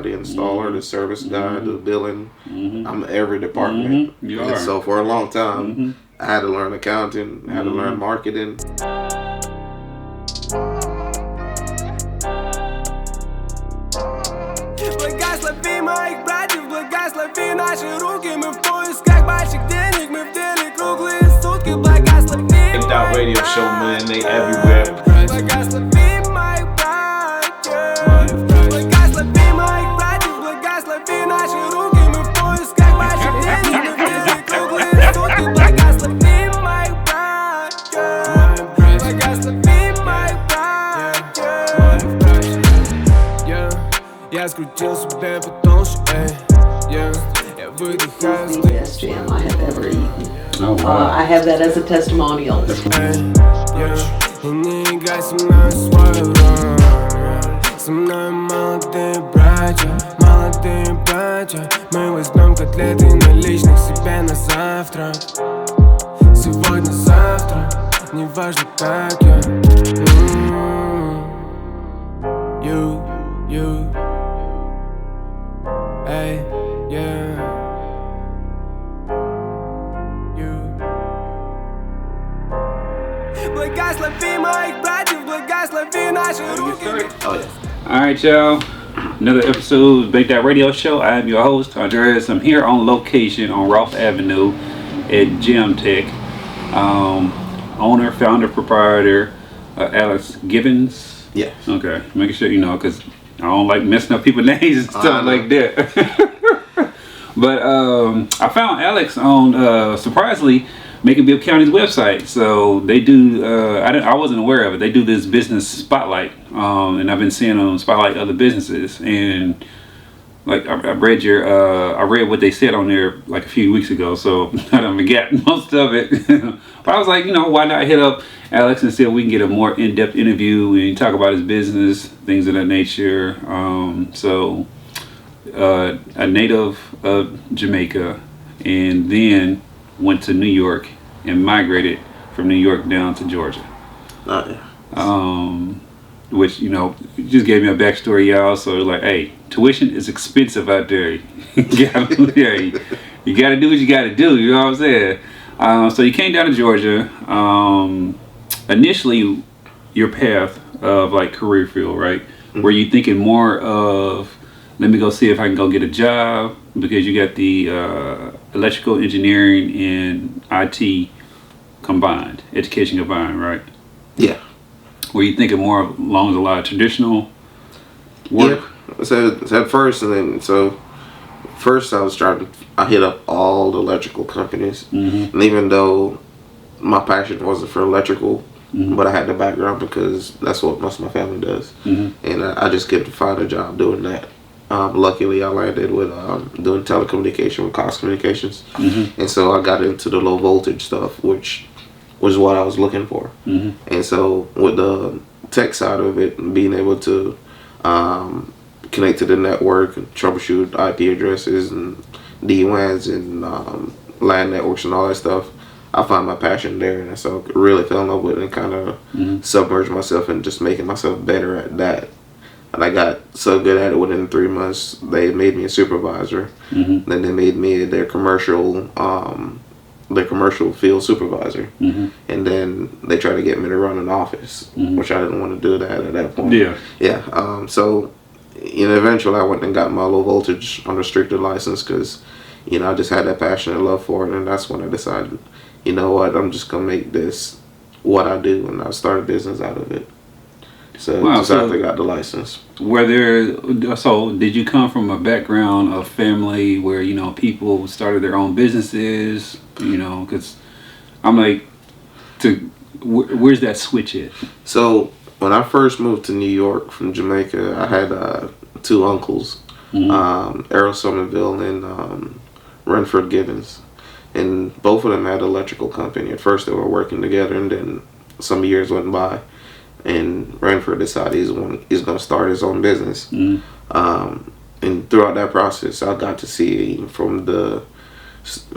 the installer, the service guy, the billing. Mm-hmm. I'm every department. Mm-hmm. You and are. so for a long time, Mm-hmm. I had to learn accounting, I had to learn marketing. Благослови моих братьев, благослови наши руки. Мы в поисках больших денег, мы в деле круглые сутки. Благослови That radio show, man, they everywhere. Благослови моих братьев. Благослови моих братьев, благослови наши руки. Мы в поисках больших денег, мы в деле круглые сутки. Благослови моих братьев. Благослови моих братьев. Я скрутил себе потолще, я выдыхаю The best jam I have ever eaten. Oh, wow. I have that as a testimonial. И не играй со мной свою роль. Со мной молодые братья. Мы возьмем котлеты наличных себе на завтрак. Сегодня-завтра, неважно как я. You, эй, yeah. Благослови моих братьев, благослови наши руки. Oh yeah. All right, y'all. Another episode of Bake That Radio Show. I am your host, Andreas. I'm here on location on Roth Avenue at JamTek. Owner, founder, proprietor, Alex Gibbons. Yeah. Okay, making sure you know, because I don't like messing up people's names and stuff like that. But I found Alex on, surprisingly, Macon Bibb County's website. So they do, I wasn't aware of it. They do this business spotlight, and I've been seeing them spotlight other businesses. And like I read I read what they said on there like a few weeks ago. So I don't forget most of it. But I was like, why not hit up Alex and see if we can get a more in-depth interview and talk about his business, things of that nature. So a native of Jamaica, and then went to New York and migrated from New York down to Georgia. Which, just gave me a backstory, y'all. So like, hey, tuition is expensive out there. You gotta do what you gotta do, you know what I'm saying? So you came down to Georgia. Initially, your path of like career field, right? Mm-hmm. Were you thinking more of, let me go see if I can go get a job, because you got the electrical engineering and IT combined, education combined, right? Yeah. Were you thinking more along the line of traditional work? Yeah. So at first, first I hit up all the electrical companies. Mm-hmm. And even though my passion wasn't for electrical, mm-hmm. but I had the background because that's what most of my family does. Mm-hmm. And I just couldn't find a job doing that. Luckily, I landed with doing telecommunication with Cox Communications. Mm-hmm. And so I got into the low voltage stuff, which was what I was looking for. Mm-hmm. And so with the tech side of it, being able to connect to the network, and troubleshoot IP addresses and DWANs and LAN networks and all that stuff, I found my passion there. And so I really fell in love with it and kind of mm-hmm. submerged myself and just making myself better at that. And I got so good at it within 3 months, they made me a supervisor. Mm-hmm. Then they made me their commercial field supervisor. Mm-hmm. And then they tried to get me to run an office, mm-hmm. which I didn't want to do that at that point. Yeah. Yeah. So, eventually I went and got my low voltage unrestricted license because, I just had that passion and love for it. And that's when I decided, you know what, I'm just going to make this what I do. And I started a business out of it. So wow, just after I got the license. So did you come from a background of family where, people started their own businesses, because I'm like, where's that switch at? So when I first moved to New York from Jamaica, I had 2 uncles, mm-hmm. Errol Somerville and Renford Gibbons. And both of them had an electrical company. At first they were working together, and then some years went by. And Renford decided he's going to start his own business. Mm-hmm. And throughout that process, I got to see from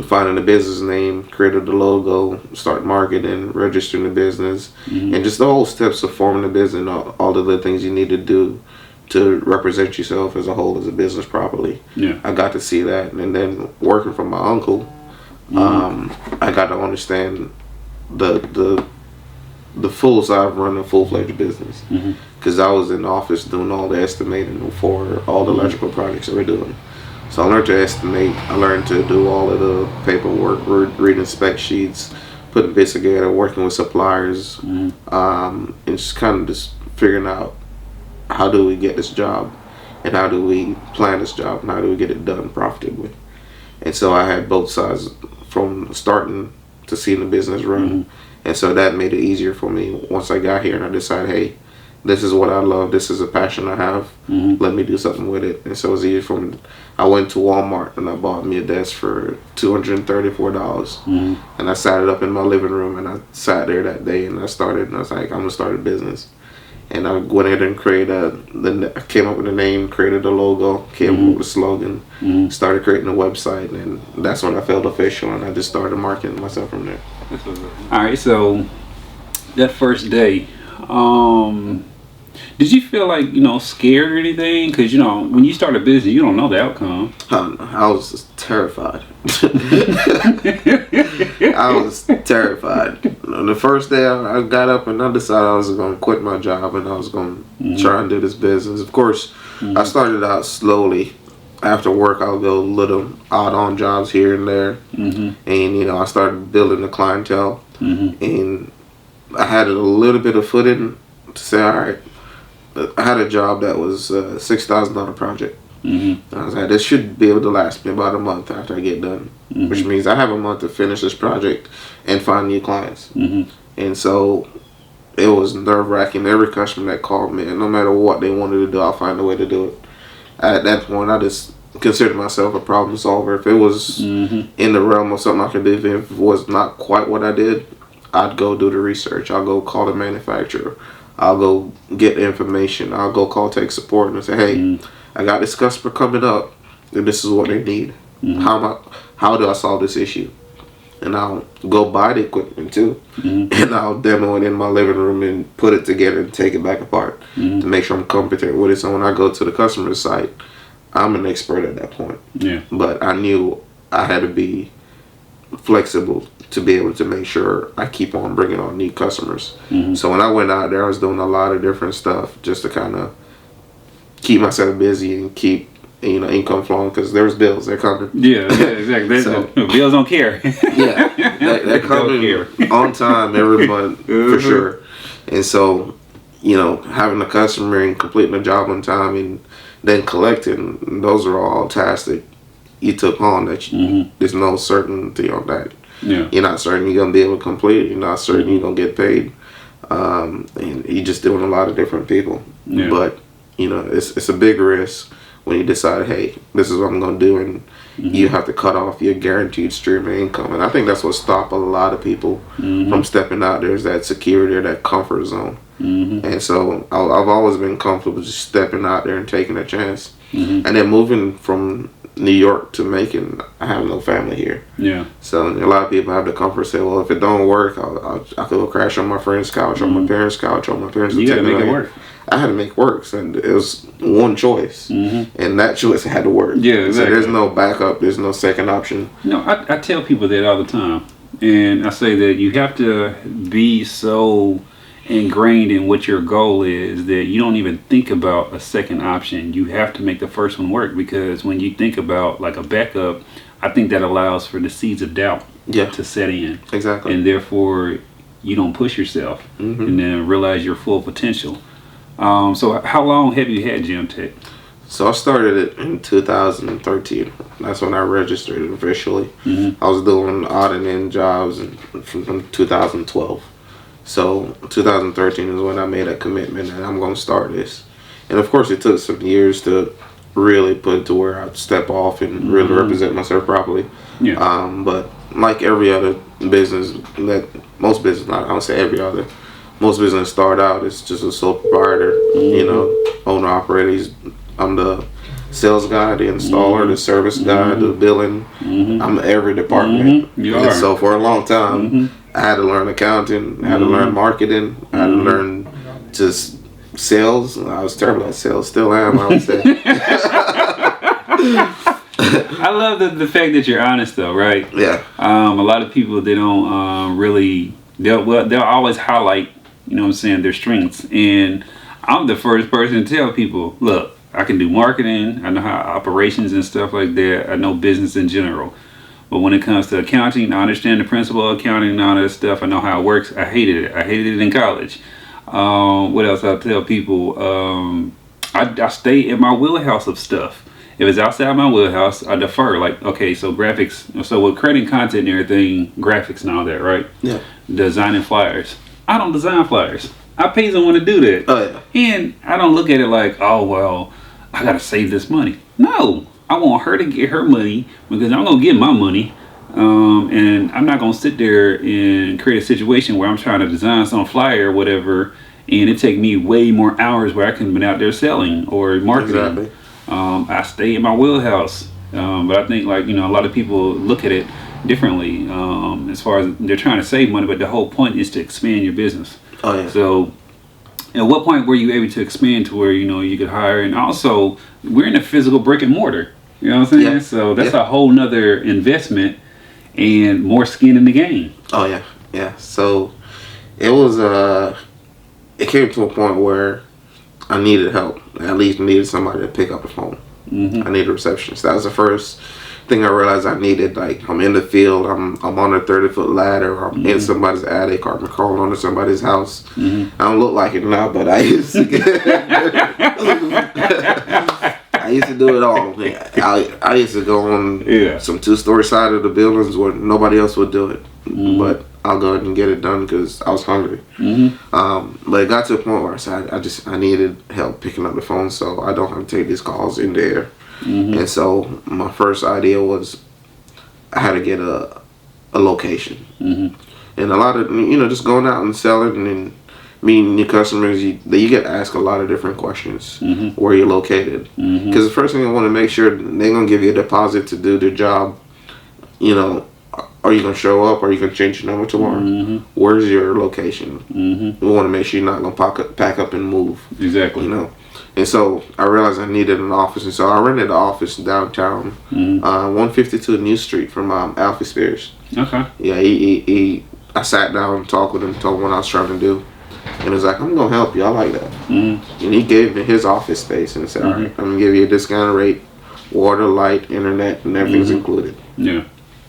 finding the business name, created the logo, start marketing, registering the business, mm-hmm. and just the whole steps of forming the business, all the little things you need to do to represent yourself as a whole as a business properly. Yeah. I got to see that, and then working for my uncle, I got to understand the full side of running a full-fledged business, because I was in the office doing all the estimating for all the electrical projects that we're doing. So I learned to estimate. I learned to do all of the paperwork, reading spec sheets, putting bits together, working with suppliers, and just kind of just figuring out how do we get this job, and how do we plan this job, and how do we get it done profitably. And so I had both sides from starting to seeing the business run. And so that made it easier for me once I got here and I decided, hey, this is what I love. This is a passion I have. Let me do something with it. And so it was easy for me. I went to Walmart and I bought me a desk for $234. And I sat it up in my living room, and I sat there that day and I was like, I'm going to start a business. And I went ahead and came up with a name, created a logo, came up with a slogan, started creating a website, and that's when I felt official, and I just started marketing myself from there. All right, so that first day, did you feel like, scared or anything? Because, when you start a business, you don't know the outcome. I was just terrified. I was terrified. The first day I got up and I decided I was going to quit my job and I was going to try and do this business. Of course, I started out slowly. After work, I'll go little odd-on jobs here and there. And, I started building the clientele. And I had a little bit of footing to say, all right, I had a job that was a $6,000 project. I was like, this should be able to last me about a month after I get done, which means I have a month to finish this project and find new clients. And so it was nerve-wracking. Every customer that called me, and no matter what they wanted to do, I'll find a way to do it. At that point, I just considered myself a problem solver. If it was in the realm of something I could do, if it was not quite what I did, I'd go do the research. I'll go call the manufacturer. I'll go get the information. I'll go call tech support and say, hey, I got this customer coming up, and this is what they need. How do I solve this issue? And I'll go buy the equipment too, and I'll demo it in my living room and put it together and take it back apart to make sure I'm competent with it. So when I go to the customer's site, I'm an expert at that point. But I knew I had to be flexible to be able to make sure I keep on bringing on new customers. So when I went out there, I was doing a lot of different stuff just to kind of keep myself busy and keep income flowing, because there's bills they're coming. Yeah, exactly. So, bills don't care. They're coming on time every month for sure. And so having a customer and completing a job on time and then collecting, those are all tasks that you took on that there's no certainty on that. You're not certain you're gonna be able to complete it. You're not certain you're gonna get paid, and you're just doing a lot of different people. But it's a big risk when you decide, hey, this is what I'm gonna do, and you have to cut off your guaranteed stream of income. And I think that's what stopped a lot of people from stepping out there, is that security or that comfort zone. And so I've always been comfortable just stepping out there and taking a chance. And then moving from New York to Macon, I have no family here. So a lot of people have the comfort say, well, if it don't work, I could go crash on my friend's couch, on my parents' couch, on my parents' You gotta make it work. I had to make work, and it was one choice, and that choice had to work. Exactly. So there's no backup, there's no second option. I tell people that all the time, and I say that you have to be so ingrained in what your goal is that you don't even think about a second option. You have to make the first one work, because when you think about like a backup, I think that allows for the seeds of doubt to set in. Exactly. And therefore you don't push yourself and then realize your full potential. So how long have you had JamTek? So I started it in 2013. That's when I registered it officially. I was doing odd and end jobs from 2012. So 2013 is when I made a commitment that I'm going to start this. And of course it took some years to really put it to where I'd step off and really represent myself properly. But like every other business, most business, I don't say every other, most business start out as just a sole proprietor, owner operator. I'm the sales guy, the installer, the service guy, the billing. I'm every department. And so for a long time, I had to learn accounting, I had to learn marketing, I had to learn just sales. I was terrible at sales. Still am. I would say. I love the fact that you're honest though, right? Yeah. A lot of people, they don't really, they'll always highlight, you know what I'm saying, their strengths. And I'm the first person to tell people, look, I can do marketing, I know how operations and stuff like that, I know business in general. But when it comes to accounting, I understand the principle of accounting and all that stuff. I know how it works. I hated it. I hated it in college. What else I tell people? I stay in my wheelhouse of stuff. If it's outside my wheelhouse, I defer. Like, okay, so graphics. So with creating content and everything, graphics and all that, right? Yeah. Designing flyers. I don't design flyers. I pay someone to do that. Oh yeah. And I don't look at it like, oh well, I gotta save this money. No. I want her to get her money because I'm gonna get my money, and I'm not gonna sit there and create a situation where I'm trying to design some flyer or whatever, and it take me way more hours where I could have been out there selling or marketing. Exactly. I stay in my wheelhouse, but I think like, you know, a lot of people look at it differently as far as they're trying to save money, but the whole point is to expand your business. Oh yeah. So at what point were you able to expand to where, you know, you could hire? And also, we're in a physical brick and mortar. You know what I'm saying? Yeah. So that's a whole nother investment and more skin in the game. Oh yeah. Yeah. So it was it came to a point where I needed help. I at least needed somebody to pick up the phone. I needed a receptionist. That was the first thing I realized I needed. Like, I'm in the field, I'm on a 30-foot ladder, or I'm in somebody's attic, or I'm crawling onto somebody's house. I don't look like it now, but I used to I used to do it all. I used to go on some 2-story side of the buildings where nobody else would do it, but I'll go ahead and get it done because I was hungry. But it got to a point where I said I needed help picking up the phone, so I don't have to take these calls in there. And so my first idea was I had to get a location. And a lot of, you know, just going out and selling and meeting your customers, you get asked a lot of different questions. Where you're located, because the first thing I want to make sure they're gonna give you a deposit to do their job. You know, are you gonna show up? Or are you gonna change your number tomorrow? Where's your location? We want to make sure you're not gonna pack up and move. Exactly. You know. And so I realized I needed an office, and so I rented an office downtown, 152 New Street from Alfie Spears. Okay. Yeah, I sat down and talked with him, told him what I was trying to do, and he was like, "I'm gonna help you. I like that." And he gave me his office space and said, "All right, I'm gonna give you a discounted rate, water, light, internet, and everything's included." Yeah.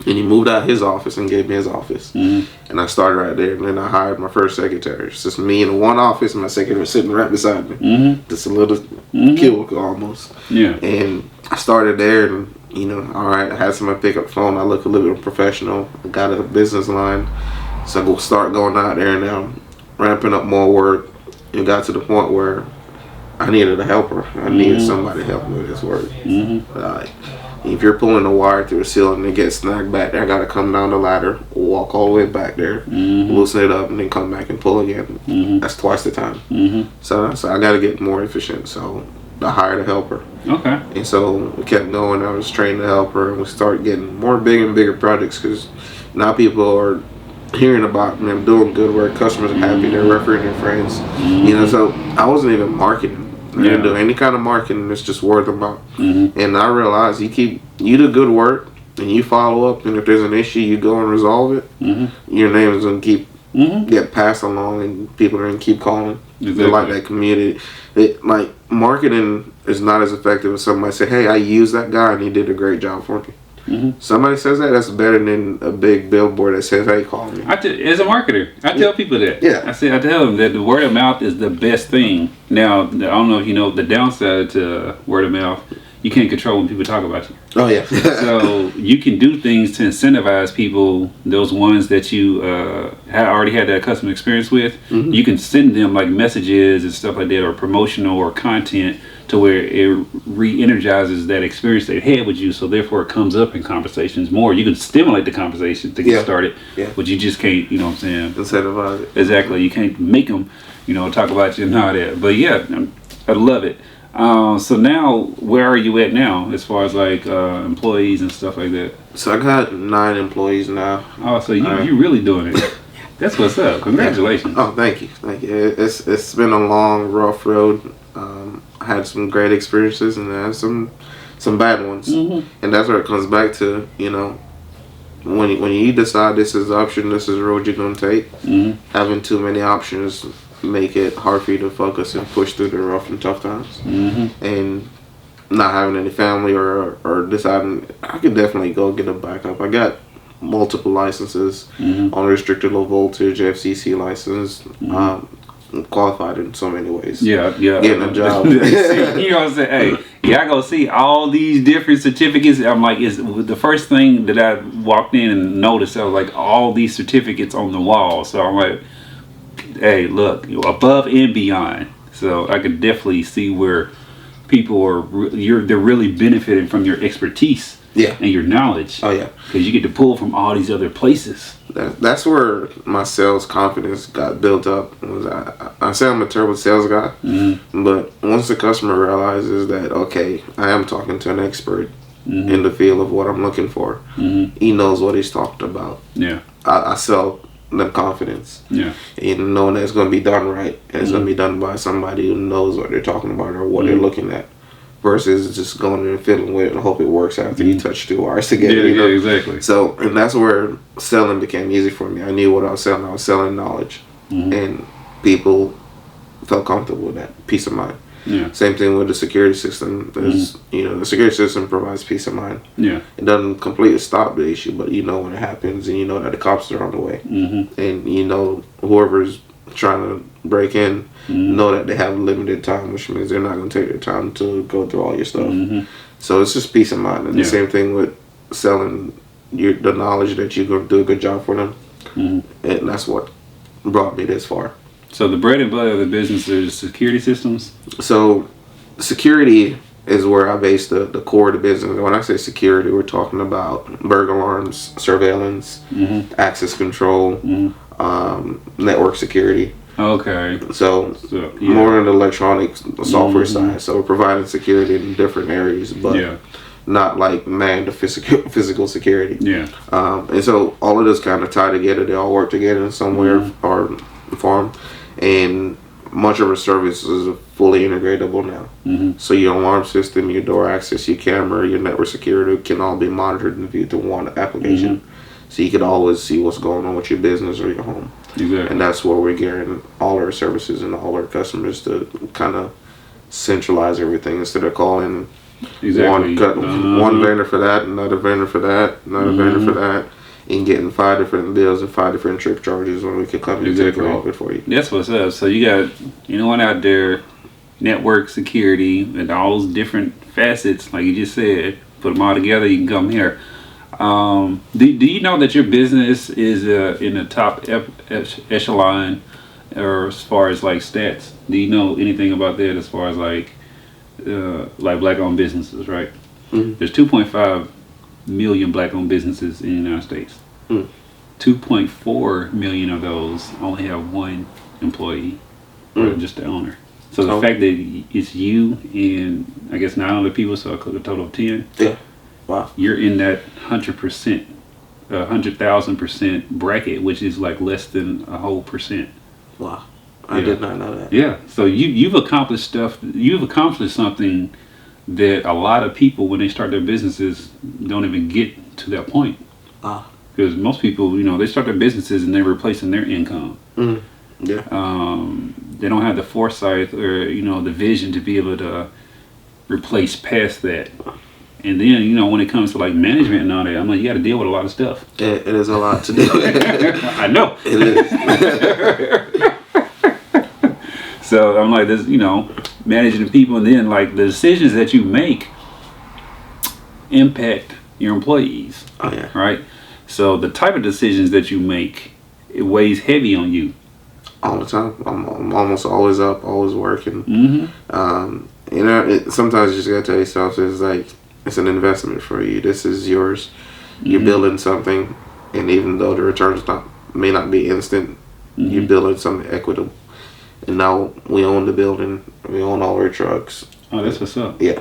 And he moved out his office and gave me his office. And I started right there. And then I hired my first secretary. It's just me in one office and my secretary sitting right beside me. Just a little cubicle almost. Yeah. And I started there and, you know, all right, I had somebody pick up the phone. I look a little bit professional. I got a business line. So I start going out there and now ramping up more work. It got to the point where I needed a helper. I needed somebody to help me with this work. If you're pulling a wire through a ceiling and it gets snagged back there, I gotta come down the ladder, walk all the way back there, loosen it up, and then come back and pull again. That's twice the time. So I gotta get more efficient. So I hired a helper. Okay. And so we kept going. I was training the helper, and we started getting more big and bigger projects because now people are hearing about me. I'm doing good work. Customers are happy. They're referring their friends. You know, so I wasn't even marketing. I didn't do any kind of marketing. It's just word of mouth. And I realized you do good work and you follow up, and if there's an issue, you go and resolve it. Your name is gonna keep get passed along, and people are gonna keep calling. They like that community. Like marketing is not as effective as somebody say, "Hey, I used that guy and he did a great job for me." Somebody says that's better than a big billboard that says, "Hey, call me." As a marketer, I tell people that. Yeah. I tell them that the word of mouth is the best thing. Now, I don't know if you know the downside to word of mouth. You can't control when people talk about you. Oh yeah. So you can do things to incentivize people. Those ones that you already had that customer experience with, you can send them like messages and stuff like that, or promotional or content, to where it re-energizes that experience they had with you. So therefore, it comes up in conversations more. You can stimulate the conversation to get started, but you just can't. You know what I'm saying? Incentivize it. Exactly. You can't make them, you know, talk about you and all that. But yeah, I love it. So now, where are you at now, as far as like employees and stuff like that? So I got 9 employees now. Oh, so you really doing it? That's what's up. Congratulations. Oh, thank you. It's been a long, rough road. I had some great experiences and I had some bad ones, and that's where it comes back to. When you decide this is the option, this is the road you're gonna take. Having too many options make it hard for you to focus and push through the rough and tough times. And not having any family or deciding I could definitely go get a backup. I got multiple licenses, unrestricted low voltage, FCC license, qualified in so many ways. Yeah. Getting a job. You know what I'm saying? Hey, I go see all these different certificates. I'm like, it's the first thing that I walked in and noticed. I was like, all these certificates on the wall. So I'm like, hey, look, above and beyond. So I could definitely see where people they're really benefiting from your expertise. Yeah. And your knowledge. Oh yeah. Because you get to pull from all these other places. That's where my sales confidence got built up. I say I'm a terrible sales guy, but once the customer realizes that, okay, I am talking to an expert in the field of what I'm looking for, he knows what he's talking about. Yeah. I sell them confidence. Yeah. And knowing that it's going to be done right, and it's going to be done by somebody who knows what they're talking about or what they're looking at. Versus just going in and fiddling with it and hope it works after you touch 2 wires together. Yeah, exactly. So, and that's where selling became easy for me. I knew what I was selling. I was selling knowledge. And people felt comfortable with that. Peace of mind. Yeah. Same thing with the security system. There's, the security system provides peace of mind. Yeah. It doesn't completely stop the issue, but you know when it happens and you know that the cops are on the way. And you know whoever's trying to break in know that they have limited time, which means they're not going to take their time to go through all your stuff. So it's just peace of mind. And the same thing with selling the knowledge that you're going to do a good job for them. And that's what brought me this far. So the bread and butter of the business is security systems? So security is where I base the core of the business. When I say security, we're talking about burglar alarms, surveillance, access control, network security. Okay. So more on the electronic software side. So we're providing security in different areas, but not like manned physical security. Yeah. And so all of this kind of tie together. They all work together in some way or form. And much of our services are fully integratable now. So your alarm system, your door access, your camera, your network security can all be monitored and viewed through one application. So you can always see what's going on with your business or your home. Exactly. And that's where we're gearing all our services and all our customers to kind of centralize everything instead of calling one vendor for that, another vendor for that, another vendor for that, and getting 5 different bills and 5 different trip charges when we can come and take all of it for you. That's what's up. So you got anyone out there, network security, and all those different facets, like you just said, put them all together, you can come here. Do you know that your business is in the top echelon, or as far as like stats? Do you know anything about that as far as like black-owned businesses? Right. There's 2.5 million black-owned businesses in the United States. 2.4 million of those only have one employee, or just the owner. So the fact that it's you and I guess 9 other people, so a total of 10. Yeah. Wow. You're in that 100%, 100,000% bracket, which is like less than a whole percent. Wow. I did not know that. Yeah. So you've accomplished stuff. You've accomplished something that a lot of people, when they start their businesses, don't even get to that point. Wow. Because most people, they start their businesses and they're replacing their income. Yeah. They don't have the foresight or the vision to be able to replace past that. And then, when it comes to like management and all that, I'm like, you got to deal with a lot of stuff. It is a lot to do. I know. It is. So I'm like, this, managing the people, and then like the decisions that you make impact your employees. Oh yeah. Right. So the type of decisions that you make, it weighs heavy on you. All the time. I'm almost always up, always working. Sometimes you just gotta tell yourself it's an investment for you. This is yours. You're building something, and even though the returns may not be instant, you're building something equitable. And now we own the building. We own all our trucks. Oh, that's what's up. Yeah.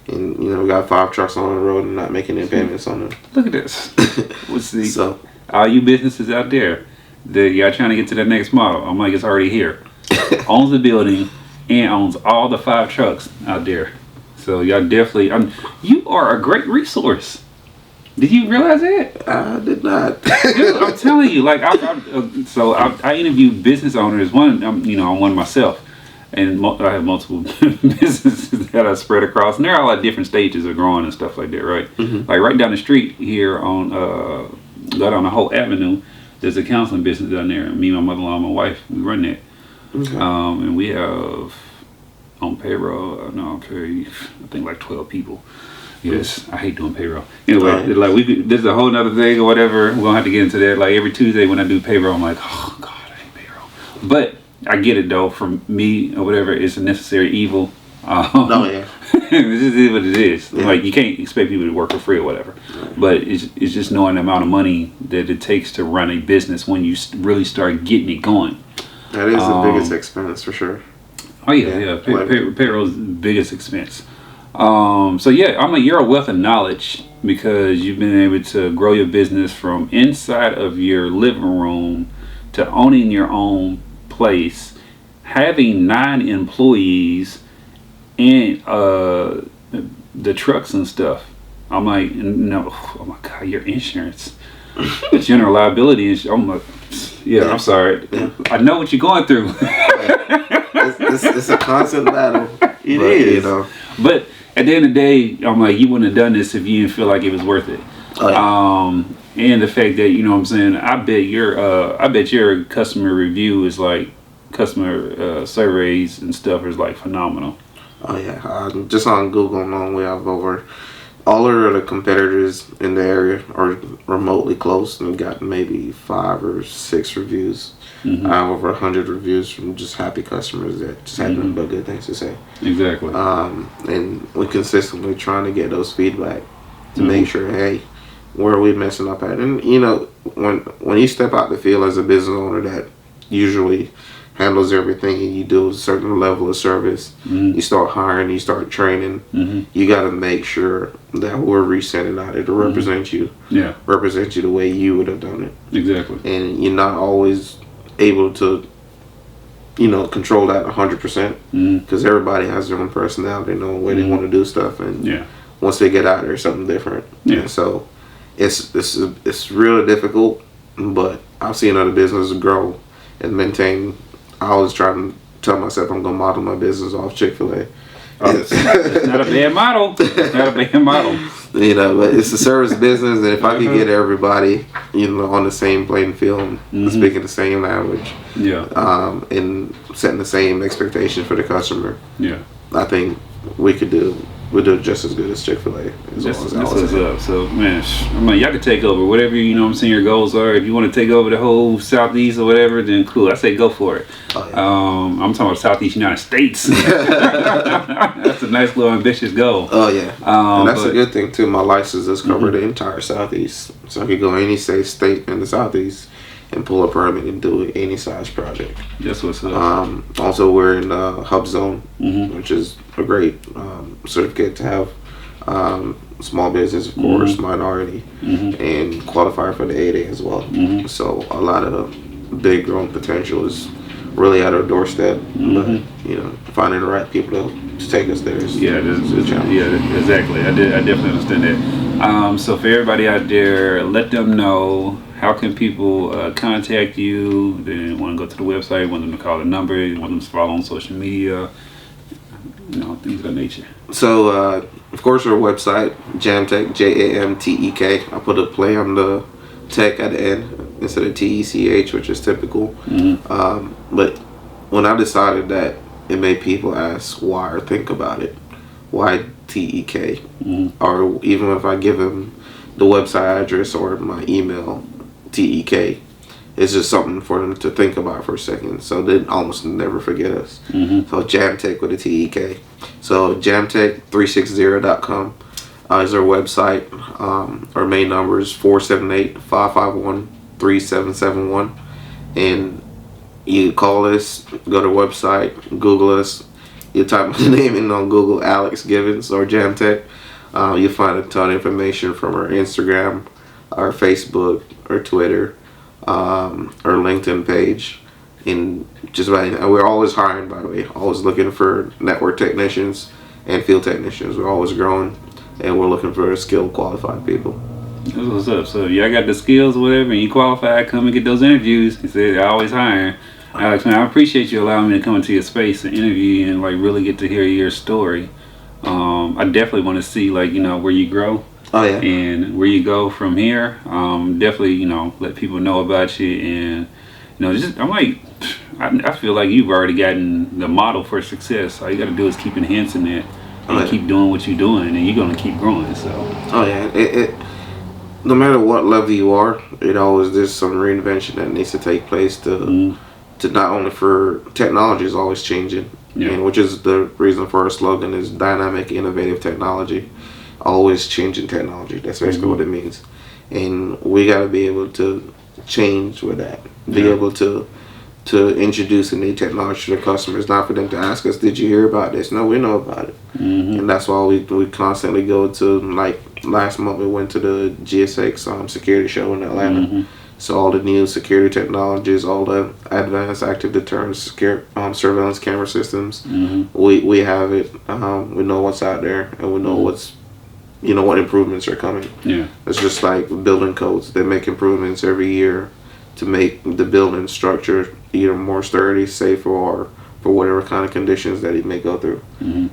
And we got 5 trucks on the road and not making any payments on them. Look at this. Let's see. So all you businesses out there, that y'all trying to get to the next model. I'm like, it's already here. Owns the building and owns all the 5 trucks out there. So y'all definitely, you are a great resource. Did you realize that? I did not. Dude, I'm telling you, like, I interview business owners. One, I'm one myself, and I have multiple businesses that I spread across, and they're all at different stages of growing and stuff like that, right? Like right down the street here on, go down the whole avenue, there's a counseling business down there. Me, my mother-in-law, and my wife, we run that. And we have on payroll, I think like 12 people. Yes, I hate doing payroll. Anyway, like this is a whole nother thing or whatever. We're gonna have to get into that. Like every Tuesday when I do payroll, I'm like, oh God, I hate payroll. But I get it though. From me or whatever, it's a necessary evil. It just is what it is. Yeah. Like you can't expect people to work for free or whatever. But it's just knowing the amount of money that it takes to run a business when you really start getting it going. That is the biggest expense for sure. Oh yeah. Payroll's the biggest expense. So yeah, I'm like, you're a wealth of knowledge because you've been able to grow your business from inside of your living room to owning your own place, having 9 employees, and the trucks and stuff. I'm like, no, oh my God, your insurance, general liability insurance. I'm like, yeah, I'm sorry. I know what you're going through. it's a constant battle. It is, you know. But at the end of the day, I'm like, you wouldn't have done this if you didn't feel like it was worth it. And the fact that, you know what I'm saying, I bet your customer review is like, customer surveys and stuff is like phenomenal. Oh yeah, just on Google alone, we have over all of the competitors in the area are remotely close, and we've got maybe 5 or 6 reviews. I have over 100 reviews from just happy customers that just had nothing but good things to say. Exactly. And we're consistently trying to get those feedback to make sure, hey, where are we messing up at? And you know, when you step out the field as a business owner that usually handles everything and you do a certain level of service, you start hiring, you start training, you got to make sure that whoever you're sending out there to represent you, represent you the way you would have done it. Exactly. And you're not always able to, control that 100% because everybody has their own personality, the way they want to do stuff, and once they get out there, it's something different. And so it's really difficult, but I've seen other businesses grow and maintain. I always try to tell myself I'm gonna model my business off Chick-fil-A. It's not a bad model. It's not a bad model. But it's a service business, and if I could get everybody, on the same playing field, speaking the same language, and setting the same expectation for the customer, I think we'll do just as good as Chick-fil-A. That's what's up. So man, I'm like, y'all can take over whatever your goals are. If you want to take over the whole Southeast or whatever, then cool. I say go for it. Oh, yeah. I'm talking about Southeast United States. That's a nice little ambitious goal. Oh yeah, and that's a good thing too. My licenses cover the entire Southeast, so I could go any state in the Southeast and pull a permit and do any size project. That's what's up. Also, we're in the Hub Zone, which is a great certificate to have. Small business, of course, minority, and qualify for the 8A as well. So a lot of big growing potential is really at our doorstep. But finding the right people to take us there is a challenge. Yeah, exactly. I definitely understand that. So for everybody out there, let them know. How can people contact you? They want to go to the website, want them to call the number, want them to follow on social media, things of that nature. So, of course, our website, JamTek, JamTek. I put a play on the tech at the end instead of TECH, which is typical. But when I decided that, it made people ask why or think about it. Why TEK? Or even if I give them the website address or my email, TEK, it's just something for them to think about for a second, so they almost never forget us. So JamTek with a TEK. So JamTek360.com is our website. Our main number is 478-551-3771, and you call us, go to the website, Google us. You type my name in on Google, Alex Givens or JamTek. You'll find a ton of information from our Instagram, our Facebook, our Twitter, our LinkedIn page. And just about, we're always hiring, by the way, always looking for network technicians and field technicians. We're always growing, and we're looking for skilled, qualified people. That's what's up. So if y'all got the skills or whatever, and you qualify, come and get those interviews. He said, I always hiring. Alex, man, I appreciate you allowing me to come into your space and interview you and like really get to hear your story. I definitely want to see like, you know, where you grow. Oh yeah. And where you go from here. Definitely, you know, let people know about you. And, you know, just, I'm like, I feel like you've already gotten the model for success. All you got to do is keep enhancing that and keep doing what you're doing, and you're going to keep growing. So. Oh yeah. No matter what level you are, there's some reinvention that needs to take place to not only for technology is always changing, and which is the reason for our slogan is dynamic, innovative technology, always changing technology. That's basically what it means, and we got to be able to change with that, be able to introduce a new technology to the customers, not for them to ask us, did you hear about this? No, we know about it. And that's why we constantly go to, like last month we went to the GSX security show in Atlanta. So all the new security technologies, all the advanced active deterrence surveillance camera systems, we have it. We know what's out there, and we know what improvements are coming. It's just like building codes. They make improvements every year to make the building structure either more sturdy, safer, or for whatever kind of conditions that it may go through.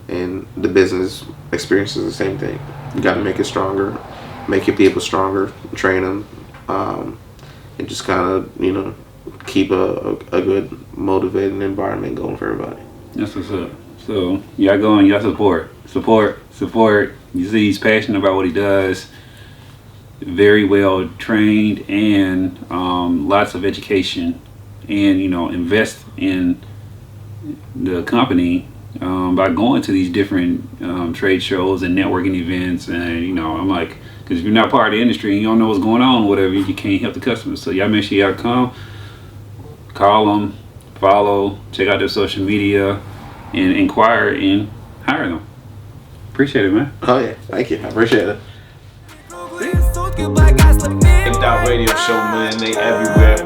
And the business experience is the same thing. You got to make it stronger, make your people stronger, train them, and just kind of, keep a good, motivating environment going for everybody. That's what's up. So, y'all go and y'all support. You see he's passionate about what he does. Very well trained, and lots of education, and invest in the company by going to these different trade shows and networking events. And I'm like, because if you're not part of the industry and you don't know what's going on, whatever, you can't help the customers. So y'all make sure y'all come, call them, follow, check out their social media, and inquire and hire them. Appreciate it, man. Oh yeah, thank you. I appreciate it. Radio show, man, they everywhere.